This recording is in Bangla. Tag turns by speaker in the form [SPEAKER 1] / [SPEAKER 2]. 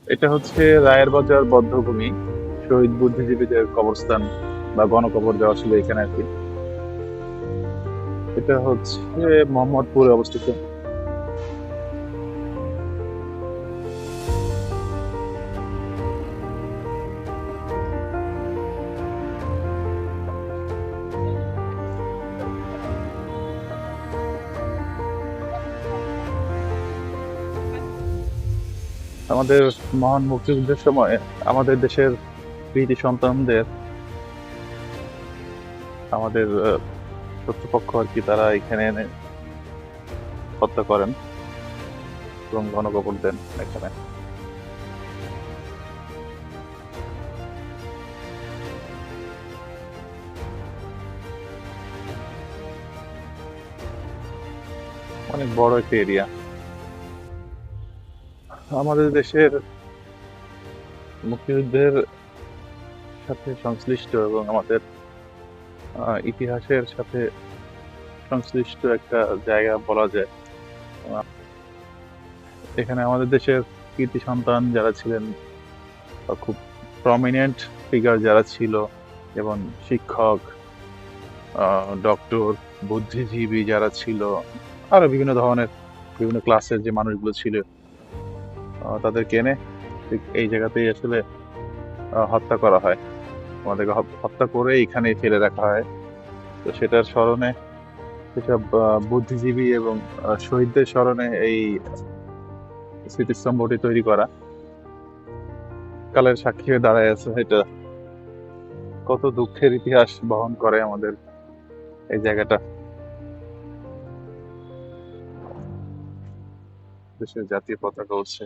[SPEAKER 1] এটা হচ্ছে রায়ের বাজার বধ্যভূমি, শহীদ বুদ্ধিজীবীদের কবরস্থান বা গণকবর দেওয়া ছিল এখানে আর কি। এটা হচ্ছে মোহাম্মদপুরে অবস্থিত। আমাদের মহান মুক্তিযুদ্ধের সময় আমাদের দেশের কৃতী সন্তানদের, আমাদের শত্রুপক্ষ আর কি, তারা এখানে এনে হত্যা করেন এবং গণকবর দেন এখানে। অনেক বড় একটা এরিয়া। আমাদের দেশের মুক্তিযুদ্ধের সাথে সংশ্লিষ্ট এবং আমাদের ইতিহাসের সাথে সংশ্লিষ্ট একটা জায়গা বলা যায়। আহ, এখানে আমাদের দেশের কৃতী সন্তান যারা ছিলেন বা খুব প্রমিনেন্ট ফিগার যারা ছিল, যেমন শিক্ষক, ডক্টর, বুদ্ধিজীবী যারা ছিল, আরো বিভিন্ন ধরনের বিভিন্ন ক্লাসের যে মানুষগুলো ছিল, তাদেরকে এনে ঠিক এই জায়গাতেই আসলে হত্যা করা হয়। আমাদেরকে হত্যা করে এখানে ফেলে রাখা হয়। তো সেটার স্মরণে, সেসব বুদ্ধিজীবী এবং শহীদদের স্মরণে এই স্মৃতিস্তম্ভটি তৈরি করা কালের সাক্ষী হয়ে দাঁড়ায় আছে। এটা কত দুঃখের ইতিহাস বহন করে আমাদের এই জায়গাটা। দেশের জাতীয় পতাকা উড়ছে।